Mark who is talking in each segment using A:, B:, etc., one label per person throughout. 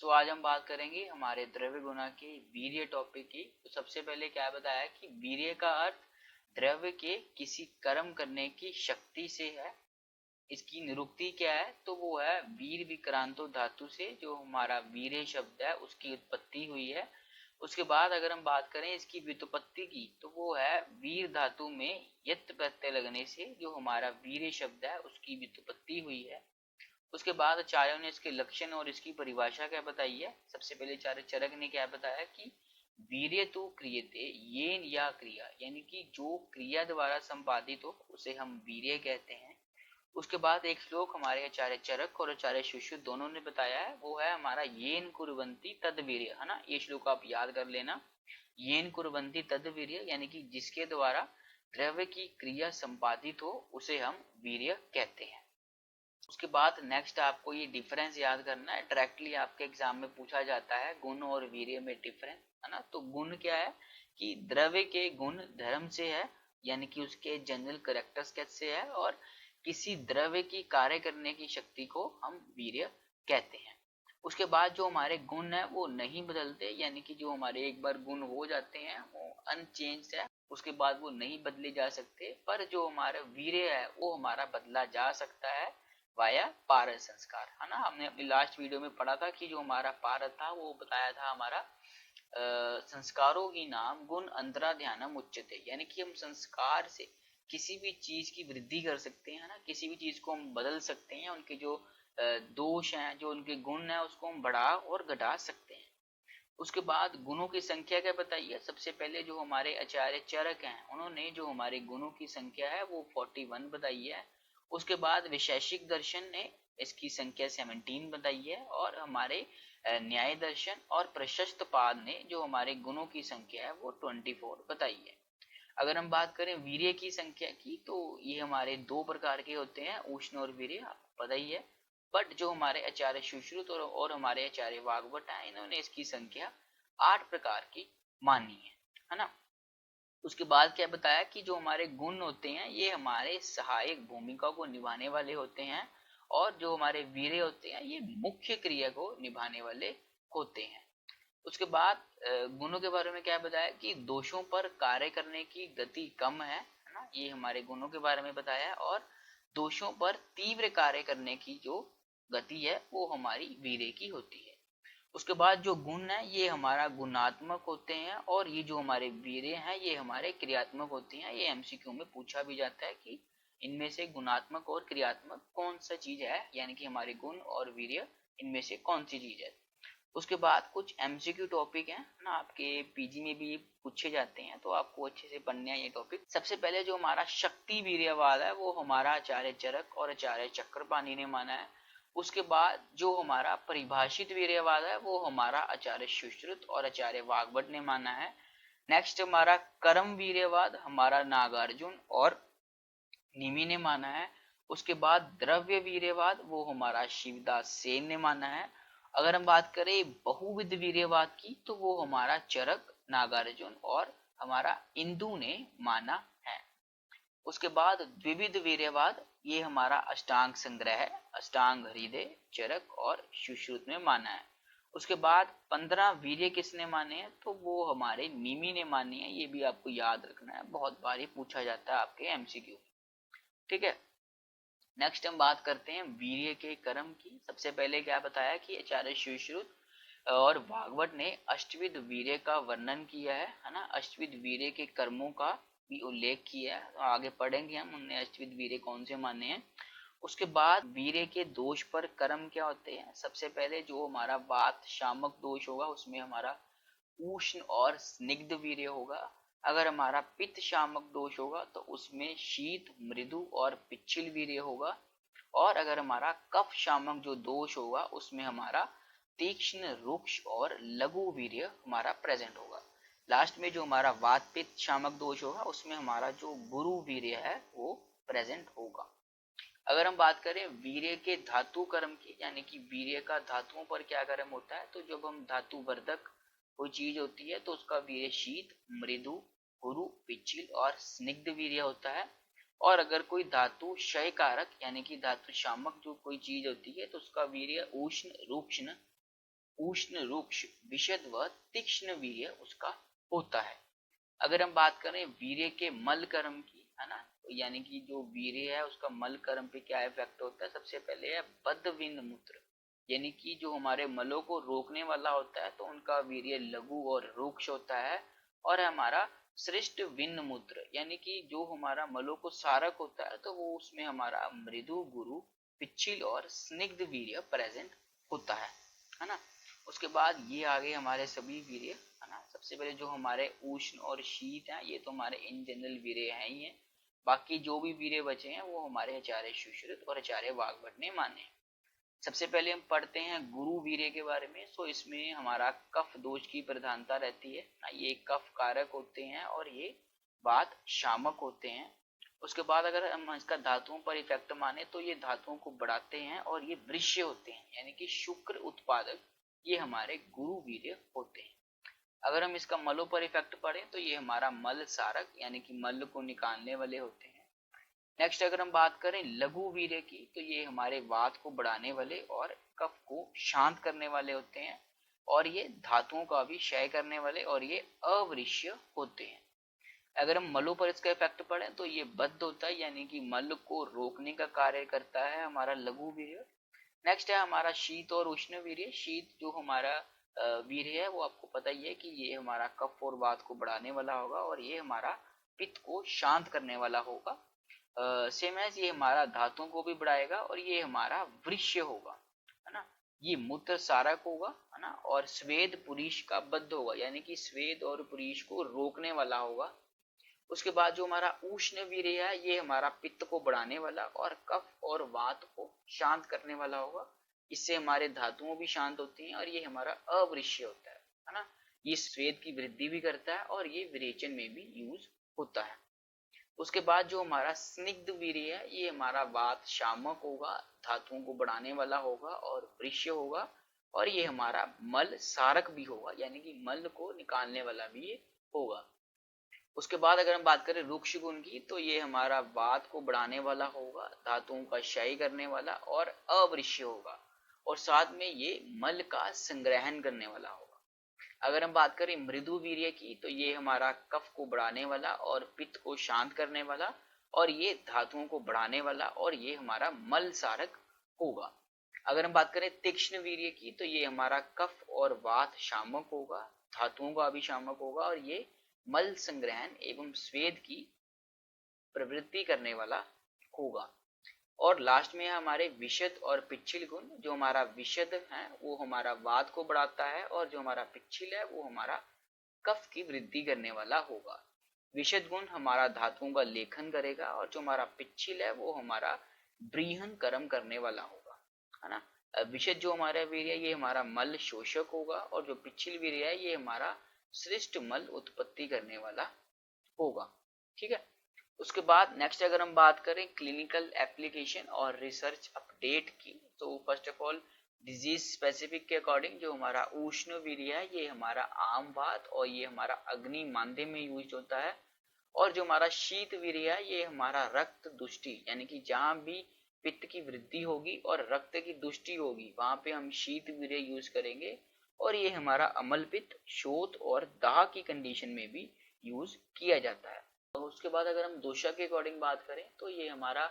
A: दोस्तों आज हम बात करेंगे हमारे द्रव्य गुणा के वीर्य टॉपिक की। तो सबसे पहले क्या बताया कि वीर्य का अर्थ द्रव्य के किसी कर्म करने की शक्ति से है। इसकी निरुक्ति क्या है, तो वो है वीर विक्रांतो धातु से जो हमारा वीर्य शब्द है उसकी उत्पत्ति हुई है। उसके बाद अगर हम बात करें इसकी व्युत्पत्ति की तो वो है वीर धातु में यत् प्रत्यय लगने से जो हमारा वीर्य शब्द है उसकी व्युत्पत्ति हुई है। उसके बाद आचार्यों ने इसके लक्षण और इसकी परिभाषा क्या बताई है। सबसे पहले आचार्य चरक ने क्या बताया कि वीर्य तो क्रियते येन या क्रिया, यानी कि जो क्रिया द्वारा संपादित हो उसे हम वीर्य कहते हैं। उसके बाद एक श्लोक हमारे आचार्य चरक और आचार्य सुश्रुत दोनों ने बताया है, वो है हमारा येन कुर्वन्ति तद वीर्य, है ना। ये श्लोक आप याद कर लेना। येन कुर्वन्ति तद वीर्य यानी कि जिसके द्वारा द्रव्य की क्रिया संपादित हो उसे हम वीर्य कहते हैं। उसके बाद नेक्स्ट आपको ये डिफरेंस याद करना है, डायरेक्टली आपके एग्जाम में पूछा जाता है गुण और वीर्य में डिफरेंस, है ना। तो गुण क्या है कि द्रव्य के गुण धर्म से है, यानी कि उसके जनरल कैरेक्टरिस्टिक्स से है, और किसी द्रव्य की कार्य करने की शक्ति को हम वीर्य कहते हैं। उसके बाद जो हमारे गुण है वो नहीं बदलते, यानी कि जो हमारे एक बार गुण हो जाते हैं वो अनचेंज है, उसके बाद वो नहीं बदले जा सकते। पर जो हमारा वीर्य है वो हमारा बदला जा सकता है वाया पारस संस्कार, है ना। हमने अपनी लास्ट वीडियो में पढ़ा था कि जो हमारा पारस था वो बताया था हमारा संस्कारों की नाम गुण अंतरा ध्यानम उच्चते, यानी कि हम संस्कार से किसी भी चीज की वृद्धि कर सकते हैं, ना। किसी भी चीज को हम बदल सकते हैं, उनके जो दोष हैं, जो उनके गुण है उसको हम बढ़ा और घटा सकते हैं। उसके बाद गुणों की संख्या क्या बताई है। सबसे पहले जो हमारे आचार्य चरक हैं उन्होंने जो हमारे गुणों की संख्या है वो 41 बताई है। उसके बाद वैशेषिक दर्शन ने इसकी संख्या 17 बताई है, और हमारे न्याय दर्शन और प्रशस्त पाद ने जो हमारे गुणों की संख्या है वो 24 बताई है। अगर हम बात करें वीर्य की संख्या की तो ये हमारे दो प्रकार के होते हैं, उष्ण और वीर्य, आपको पता ही है। बट जो हमारे आचार्य सुश्रुत और हमारे आचार्य वाग्भट है इन्होंने इसकी संख्या 8 प्रकार की मानी है ना। उसके बाद क्या बताया कि जो हमारे गुण होते हैं ये हमारे सहायक भूमिका को निभाने वाले होते हैं, और जो हमारे वीर्य होते हैं ये मुख्य क्रिया को निभाने वाले होते हैं। उसके बाद गुणों के बारे में क्या बताया कि दोषों पर कार्य करने की गति कम है ना, ये हमारे गुणों के बारे में बताया। और दोषों पर तीव्र कार्य करने की जो गति है वो हमारी वीर्य की होती है। उसके बाद जो गुण है ये हमारा गुणात्मक होते हैं, और ये जो हमारे वीर्य हैं ये हमारे क्रियात्मक होते हैं। ये एमसीक्यू में पूछा भी जाता है कि इनमें से गुणात्मक और क्रियात्मक कौन सा चीज है, यानी कि हमारे गुण और वीर्य इनमें से कौन सी चीज है। उसके बाद कुछ एमसीक्यू टॉपिक हैं ना, आपके पीजी में भी पूछे जाते हैं, तो आपको अच्छे से पढ़ने हैं ये टॉपिक। सबसे पहले जो हमारा शक्ति वीर्यवाद है वो हमारा आचार्य चरक और आचार्य चक्रपाणि ने माना है। उसके बाद जो हमारा परिभाषित वीर्यवाद है वो हमारा आचार्य सुश्रुत और आचार्य वाग्भट ने माना है। नेक्स्ट हमारा कर्म वीर्यवाद हमारा नागार्जुन और निमि ने माना है। उसके बाद द्रव्य वीर्यवाद वो हमारा शिवदास सेन ने माना है। अगर हम बात करें बहुविध वीर्यवाद की तो वो हमारा चरक, नागार्जुन और हमारा इंदु ने माना है। उसके बाद द्विविध वीर्यवाद ये हमारा अष्टांग संग्रह है, अष्टांग हृदय, चरक और सुश्रुत में माना है। उसके बाद 15 वीर्य किसने माने हैं, तो वो हमारे निमि ने माने हैं। ये भी आपको याद रखना है, बहुत बार ये पूछा जाता है आपके एमसीक्यू, ठीक है। नेक्स्ट हम बात करते हैं वीर्य के कर्म की। सबसे पहले क्या बताया कि आचार्य सुश्रुत और भागवत ने अष्टविध वीर्य का वर्णन किया है ना। अष्टविध वीर्य के कर्मों का भी उल्लेख किया है, तो आगे पढ़ेंगे हम उनने अष्टविध वीर्य कौन से माने हैं। उसके बाद वीर्य के दोष पर कर्म क्या होते हैं। सबसे पहले जो हमारा वात शामक दोष होगा उसमें हमारा उष्ण और स्निग्ध वीर्य होगा। अगर हमारा पित्त शामक दोष होगा तो उसमें शीत, मृदु और पिच्छिल वीर्य होगा। और अगर हमारा कफ शामक जो दोष होगा उसमें हमारा तीक्ष्ण, रुक्ष और लघु वीर्य हमारा प्रेजेंट होगा। लास्ट में जो हमारा वात पित्त शामक दोष होगा उसमें हमारा जो गुरु वीर्य है वो प्रेजेंट होगा। अगर हम बात करें वीर्य के धातु कर्म की, यानी कि वीर्य का धातुओं पर क्या कर्म होता है, तो जब हम धातु वर्धक कोई चीज होती है तो उसका वीर्य शीत, मृदु, गुरु, पिच्छिल और स्निग्ध वीर्य होता है। और अगर कोई धातु क्षय कारक यानी कि धातु शामक जो कोई चीज होती है तो उसका वीर्य उष्ण, रुक्ष उष्ण रुक्ष विशद व तीक्ष्ण वीर्य उसका होता है। अगर हम बात करें वीर्य के मल कर्म की, है ना, यानी कि जो वीर्य है उसका मल कर्म पे क्या इफेक्ट होता है, सबसे पहले है बद्धविंद मूत्र, यानी कि जो हमारे मलों को रोकने वाला होता है तो उनका वीर्य लघु और रुक्ष होता है। और हमारा श्रेष्ठ विंद मूत्र, यानी कि जो हमारा मलों को सारक होता है तो वो उसमें हमारा मृदु गुरु पिच्छिल और स्निग्ध वीर्य प्रेजेंट होता है ना। उसके बाद ये आगे हमारे सभी वीर्य, है ना। सबसे पहले जो हमारे उष्ण और शीत हैं ये तो हमारे इन जनरल वीर्य हैं ही हैं। बाकी जो भी वीर्य बचे हैं वो हमारे आचार्य सुश्रुत और आचार्य वाग्भट ने माने हैं। सबसे पहले हम पढ़ते हैं गुरु वीर्य के बारे में। सो इसमें हमारा कफ दोष की प्रधानता रहती है, ये कफ कारक होते हैं और ये वात शामक होते हैं। उसके बाद अगर हम इसका धातुओं पर इफेक्ट माने तो ये धातुओं को बढ़ाते हैं और ये वृष्य होते हैं, यानी कि शुक्र उत्पादक ये हमारे गुरु वीर्य होते हैं। अगर हम इसका मलों पर इफेक्ट पढ़ें तो ये हमारा मल सारक, यानी कि मल को निकालने वाले होते हैं। नेक्स्ट अगर हम बात करें लघु वीर्य की तो ये हमारे वात को बढ़ाने वाले और कफ को शांत करने वाले होते हैं और ये धातुओं का भी क्षय करने वाले और ये अवृष्य होते हैं। अगर हम मलों पर इसका इफेक्ट पढ़ें तो ये बद्ध होता है, यानी कि मल को रोकने का कार्य करता है हमारा लघु वीर्य। नेक्स्ट है हमारा शीत और उष्ण वीर्य। शीत जो हमारा वीर्य है वो आपको पता ही है कि ये हमारा कफ और वात को बढ़ाने वाला होगा और ये हमारा पित्त को शांत करने वाला होगा। सेम एज ये हमारा धातुओं को भी बढ़ाएगा और ये हमारा वृष्य होगा, है ना। ये मूत्र सारक होगा, है ना, और स्वेद पुरीष का बद्ध होगा, यानी कि स्वेद और पुरीष को रोकने वाला होगा। उसके बाद जो हमारा उष्ण वीर्य है ये हमारा पित्त को बढ़ाने वाला और कफ और वात को शांत करने वाला होगा। इससे हमारे धातुओं भी शांत होती हैं और ये हमारा अवृष्य होता है ना। ये स्वेद की वृद्धि भी करता है और ये विरेचन में भी यूज होता है। उसके बाद जो हमारा स्निग्ध वीर्य है ये हमारा वात शामक होगा, धातुओं को बढ़ाने वाला होगा और वृष्य होगा और ये हमारा मल सारक भी होगा, यानी कि मल को निकालने वाला भी ये होगा। उसके बाद अगर हम बात करें रुक्ष गुण की तो ये हमारा वात को बढ़ाने वाला होगा, धातुओं का क्षय करने वाला और अवृष्य होगा और साथ में ये मल का संग्रहण करने वाला होगा। अगर हम बात करें मृदु वीर्य की तो ये हमारा कफ को बढ़ाने वाला और पित्त को शांत करने वाला और ये धातुओं को बढ़ाने वाला और ये हमारा मल सारक होगा। अगर हम बात करें तीक्ष्ण वीर्य की तो ये हमारा कफ और वात शामक होगा, धातुओं का भी शामक होगा और ये मल संग्रहण एवं स्वेद की प्रवृत्ति करने वाला होगा। और लास्ट में हमारे विशद और पिच्छिल गुण। जो हमारा विशद है वो हमारा वात को बढ़ाता है और जो हमारा पिच्छिल है वो हमारा कफ की वृद्धि करने वाला होगा। विशद गुण हमारा धातुओं का लेखन करेगा और जो हमारा पिच्छिल है वो हमारा ब्रीहन कर्म करने वाला होगा, है ना। विशद जो हमारा वीर्य ये हमारा मल शोषक होगा और जो पिच्छिल वीर्य है ये हमारा श्रेष्ठ मल उत्पत्ति करने वाला होगा, ठीक है। उसके बाद नेक्स्ट अगर हम बात करें क्लिनिकल एप्लीकेशन और रिसर्च अपडेट की तो first of all disease specific के अकॉर्डिंग जो हमारा उष्ण वीर्य है ये हमारा आम वात और ये हमारा अग्नि मांदे में यूज होता है और जो हमारा शीत वीर्य है ये हमारा रक्त दुष्टि, यानी कि जहां भी पित्त की वृद्धि होगी और रक्त की दुष्टि होगी वहां पे हम शीत वीर्य यूज करेंगे और ये हमारा अमल पित्त, शोथ और दाह की कंडीशन में भी यूज किया जाता है। तो उसके बाद अगर हम दोषा के अकॉर्डिंग बात करें तो ये हमारा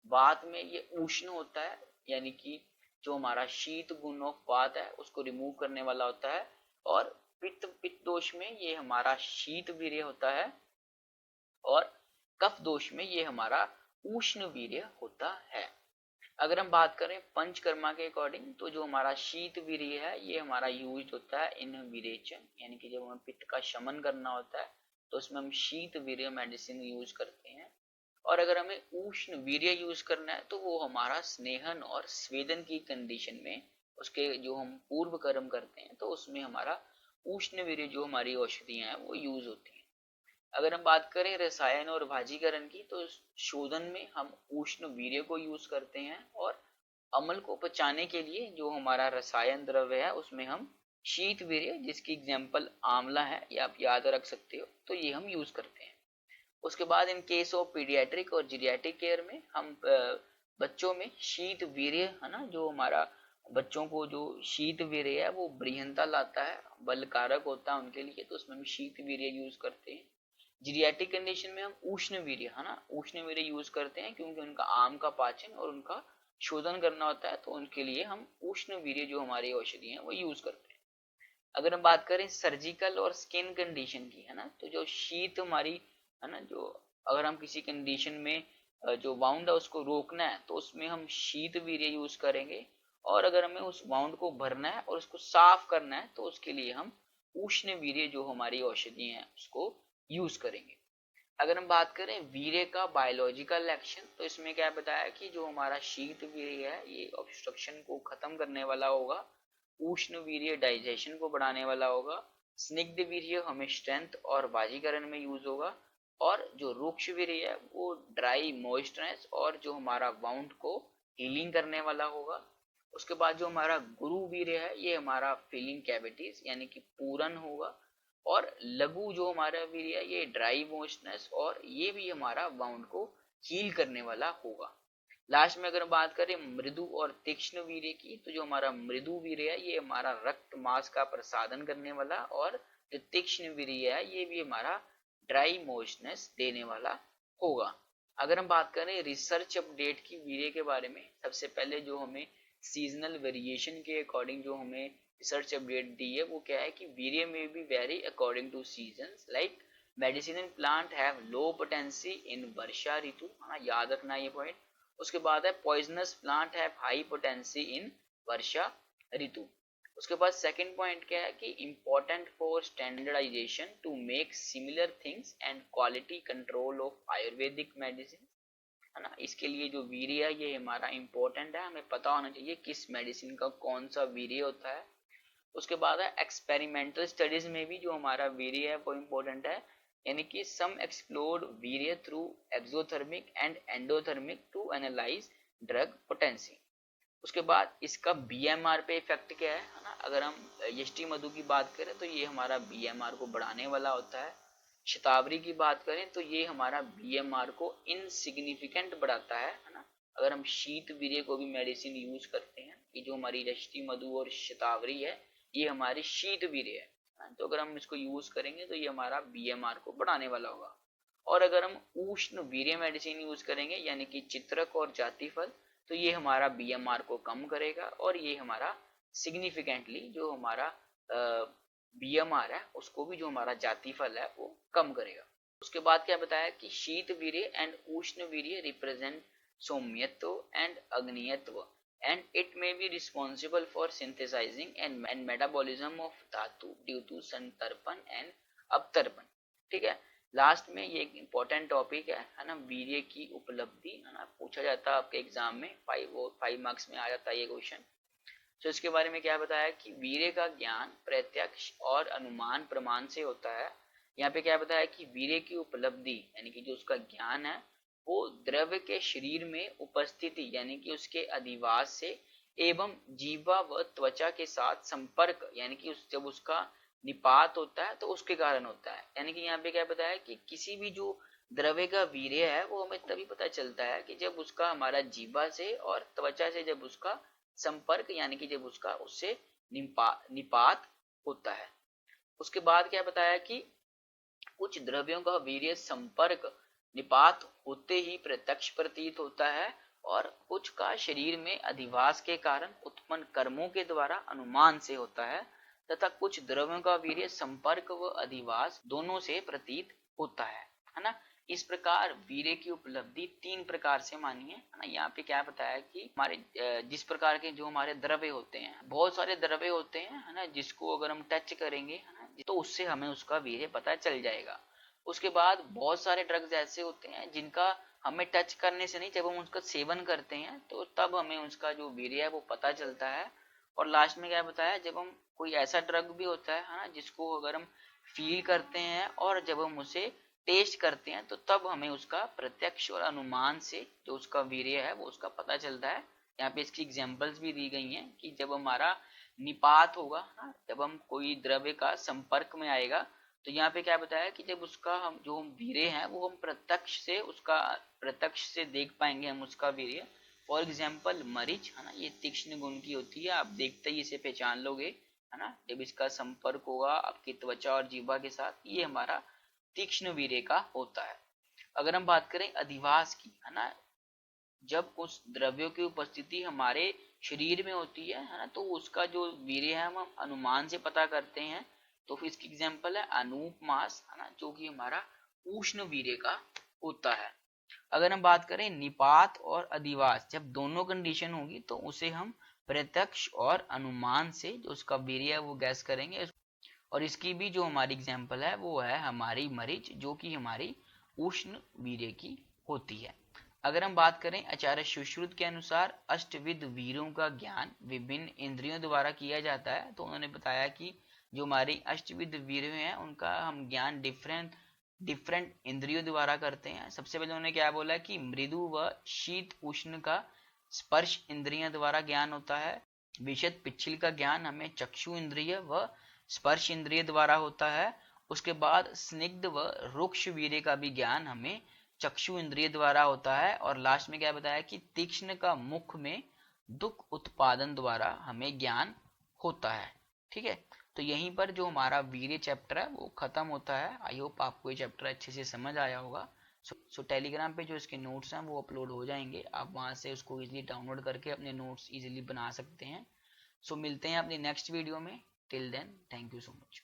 A: वात में ये उष्ण होता है, यानी कि जो हमारा शीत गुण ऑफ वात है उसको रिमूव करने वाला होता है और पित्त दोष में ये हमारा शीत वीर्य होता है और कफ दोष में ये हमारा उष्ण वीर्य होता है। अगर हम बात करें पंचकर्मा के अकॉर्डिंग तो जो हमारा शीत वीर्य है ये हमारा यूज होता है इन विरेचन, यानी कि जब हमें पित्त का शमन करना होता है तो उसमें हम शीत वीर्य मेडिसिन यूज करते हैं। और अगर हमें उष्ण वीर्य यूज करना है तो वो हमारा स्नेहन और स्वेदन की कंडीशन में उसके जो हम पूर्व कर्म करते हैं तो उसमें हमारा उष्ण वीर्य जो हमारी औषधियां हैं वो यूज होती हैं। अगर हम बात करें रसायन और भाजीकरण की तो शोधन में हम उष्ण वीर्य को यूज करते हैं और अम्ल को पचाने के लिए जो हमारा रसायन द्रव्य है उसमें हम शीत वीर्य, जिसकी एग्जांपल आंवला है, ये आप याद रख सकते हो, तो ये हम यूज करते हैं। उसके बाद इन केस ऑफ पीडियाट्रिक और जीरियाट्रिक केयर में हम बच्चों में शीत वीर्य, है ना, जो हमारा बच्चों को जो शीत वीर्य है वो बृहनता लाता है, बलकारक होता है उनके लिए, तो उसमें हम शीत वीर्य यूज करते हैं। जीरियाटिक कंडीशन में हम उष्ण वीर्य, है ना, उष्ण वीर्य यूज करते हैं क्योंकि उनका आम का पाचन और उनका शोधन करना होता है, तो उनके लिए हम उष्ण वीर्य जो हमारी औषधि है वो यूज करते हैं। अगर हम बात करें सर्जिकल और स्किन कंडीशन की, है ना, तो जो शीत हमारी, है ना, जो अगर हम किसी कंडीशन में जो वाउंड है उसको रोकना है तो उसमें हम शीत वीर्य यूज करेंगे, और अगर हमें उस वाउंड को भरना है और उसको साफ करना है तो उसके लिए हम उष्ण वीर्य जो हमारी औषधि है उसको यूज करेंगे। अगर हम बात करें वीर्य का बायोलॉजिकल एक्शन, तो इसमें क्या बताया कि जो हमारा शीत वीर्य है ये ऑब्स्ट्रक्शन को खत्म करने वाला होगा, उष्ण वीर्य डाइजेशन को बढ़ाने वाला होगा, स्निग्ध वीर्य हमें स्ट्रेंथ और बाजीकरण में यूज होगा, और जो रुक्ष वीर्य है वो ड्राई मॉइस्चराइज और जो हमारा वाउंड को हीलिंग करने वाला होगा। उसके बाद जो हमारा गुरु वीर्य है ये हमारा फीलिंग कैविटीज यानी कि पूरन होगा, और लघु जो हमारा वीर्य है ये ड्राई मोशनेस और ये भी हमारा वाउंड को हील करने वाला होगा। लास्ट में अगर बात करें मृदु और तीक्ष्ण वीर्य की, तो जो हमारा मृदु वीर्य है ये हमारा रक्त मांस का प्रसादन करने वाला, और जो तीक्ष्ण वीर्य है ये भी हमारा ड्राई मोशनेस देने वाला होगा। अगर हम बात करें रिसर्च अपडेट की वीर्य के बारे में, सबसे पहले जो हमें सीजनल वेरिएशन के अकॉर्डिंग जो हमें रिसर्च अपडेट दी है वो क्या है कि वीर्य में भी very according to seasons, like medicinal plant have low potency in वर्षा ऋतु, हाँ याद रखना ये पॉइंट। उसके बाद है poisonous plant have high potency in वर्षा ऋतु। उसके बाद सेकंड पॉइंट क्या है कि important for standardisation to make similar things and quality control of Ayurvedic medicine, है ना, इसके लिए जो वीर्य है ये हमारा इम्पोर्टेंट है, हमें पता होना चाहिए किस मेडिसिन का कौन सा वीर्य होता है। उसके बाद है एक्सपेरिमेंटल स्टडीज में भी जो हमारा वीर्य है वो इम्पोर्टेंट है, यानी कि सम एक्सप्लोर्ड वीर्य through exothermic and endothermic to analyse drug potency. उसके बाद इसका बीएमआर पे इफेक्ट क्या है ना, अगर हम यष्टि मधु की बात करें तो ये हमारा बीएमआर को बढ़ाने वाला होता है। शतावरी की बात करें तो ये हमारा बीएमआर को इनसिग्निफिकेंट बढ़ाता है ना। अगर हम शीत वीर्य को भी मेडिसिन यूज करते हैं, ये जो हमारी यष्टि मधु और शतावरी है ये हमारी शीत वीर्य है, तो अगर हम इसको यूज करेंगे तो ये हमारा बीएमआर को बढ़ाने वाला होगा। और अगर हम उष्ण वीर्य मेडिसिन यूज करेंगे यानी कि चित्रक और जातिफल, तो ये हमारा बीएमआर को कम करेगा और ये हमारा सिग्निफिकेंटली जो हमारा बीएमआर है उसको भी जो हमारा जातिफल है वो कम करेगा। उसके बाद क्या बताया कि शीत वीर्य एंड उष्ण वीर्य रिप्रेजेंट सौम्यत्व एंड अग्नियत्व and it may be responsible for synthesizing and metabolism of धातु due to संतर्पण and अपतर्पण। ठीक है, लास्ट में ये एक इंपॉर्टेंट टॉपिक है ना, वीर्य की उपलब्धि, है ना, पूछा जाता है आपके एग्जाम में, 5 मार्क्स में आ जाता है ये क्वेश्चन। तो इसके बारे में क्या बताया कि वीर्य का ज्ञान प्रत्यक्ष और अनुमान प्रमाण से होता है। यहाँ पे क्या बताया कि वीर्य की उपलब्धि यानी कि जो उसका ज्ञान है वो द्रव्य के शरीर में उपस्थिति यानी कि उसके अधिवास से एवं जीवा व त्वचा के साथ संपर्क यानी कि जब उसका निपात होता है तो उसके कारण होता है। यानी कि यहाँ पे क्या बताया कि किसी भी जो द्रव्य का वीर्य है वो हमें तभी पता चलता है कि जब उसका हमारा जीवा से और त्वचा से जब उसका संपर्क यानी कि जब उसका उससे निपात होता है। उसके बाद क्या बताया कि कुछ द्रव्यों का वीर्य संपर्क निपात होते ही प्रत्यक्ष प्रतीत होता है और कुछ का शरीर में अधिवास के कारण उत्पन्न कर्मों के द्वारा अनुमान से होता है, तथा कुछ द्रव्यों का वीर्य संपर्क व अधिवास दोनों से प्रतीत होता है ना। इस प्रकार वीर्य की उपलब्धि 3 प्रकार से मानी है ना। यहाँ पे क्या बताया कि हमारे जिस प्रकार के जो हमारे द्रव्य होते हैं, बहुत सारे द्रव्य होते हैं है ना, जिसको अगर हम टच करेंगे है ना तो उससे हमें उसका वीर्य पता चल जाएगा। उसके बाद बहुत सारे ड्रग्स ऐसे होते हैं जिनका हमें टच करने से नहीं, जब हम उसका सेवन करते हैं तो तब हमें उसका जो वीर्य है वो पता चलता है। और लास्ट में क्या बताया, जब हम कोई ऐसा ड्रग भी होता है ना जिसको अगर हम फील करते हैं और जब हम उसे टेस्ट करते हैं तो तब हमें उसका प्रत्यक्ष और अनुमान से जो उसका वीर्य है वो उसका पता चलता है। यहाँ पे इसकी एग्जांपल्स भी दी गई हैं कि जब हमारा निपात होगा ना, जब हम कोई द्रव्य का संपर्क में आएगा तो यहाँ पे क्या बताया कि जब उसका हम जो वीर्य है वो हम प्रत्यक्ष से देख पाएंगे हम उसका वीर्य, फॉर एग्जाम्पल मरीच, है ना, ये तीक्ष्ण गुण की होती है, आप देखते ही इसे पहचान लोगे, है ना, जब इसका संपर्क होगा आपकी त्वचा और जीवा के साथ, ये हमारा तीक्ष्ण वीर्य का होता है। अगर हम बात करें अधिवास की, है ना, जब उस द्रव्यों की उपस्थिति हमारे शरीर में होती है ना, तो उसका जो वीर्य है हम अनुमान से पता करते हैं। तो फिर इसकी एग्जाम्पल है अनूप मास, है ना, जो कि हमारा उष्ण वीर्य का होता है। अगर हम बात करें निपात और अधिवास, जब दोनों कंडीशन होगी तो उसे हम प्रत्यक्ष और अनुमान से जो उसका वीर्य है वो गैस करेंगे। और इसकी भी जो हमारी एग्जाम्पल है वो है हमारी मरीच, जो कि हमारी उष्ण वीर्य की होती है। अगर हम बात करें आचार्य सुश्रुत के अनुसार अष्टविध वीरों का ज्ञान विभिन्न इंद्रियों द्वारा किया जाता है। तो उन्होंने बताया कि जो हमारी अष्टविध वीर हैं उनका हम ज्ञान डिफरेंट इंद्रियों द्वारा करते हैं। सबसे पहले उन्होंने क्या बोला कि मृदु व शीत उष्ण का स्पर्श इंद्रियों द्वारा ज्ञान होता है। विशद पिच्छिल का ज्ञान हमें चक्षु इंद्रिय व स्पर्श इंद्रिय द्वारा होता है। उसके बाद स्निग्ध व रुक्ष वीर्य का भी ज्ञान हमें चक्षु इंद्रिय द्वारा होता है। और लास्ट में क्या बताया कि तीक्ष्ण का मुख में दुख उत्पादन द्वारा हमें ज्ञान होता है। ठीक है, तो यहीं पर जो हमारा वीर्य चैप्टर है वो खत्म होता है। आई होप आपको ये चैप्टर अच्छे से समझ आया होगा। सो टेलीग्राम पे जो इसके नोट्स हैं वो अपलोड हो जाएंगे, आप वहां से उसको इजीली डाउनलोड करके अपने नोट्स इजीली बना सकते हैं। सो मिलते हैं अपनी नेक्स्ट वीडियो में। Till then thank you so much.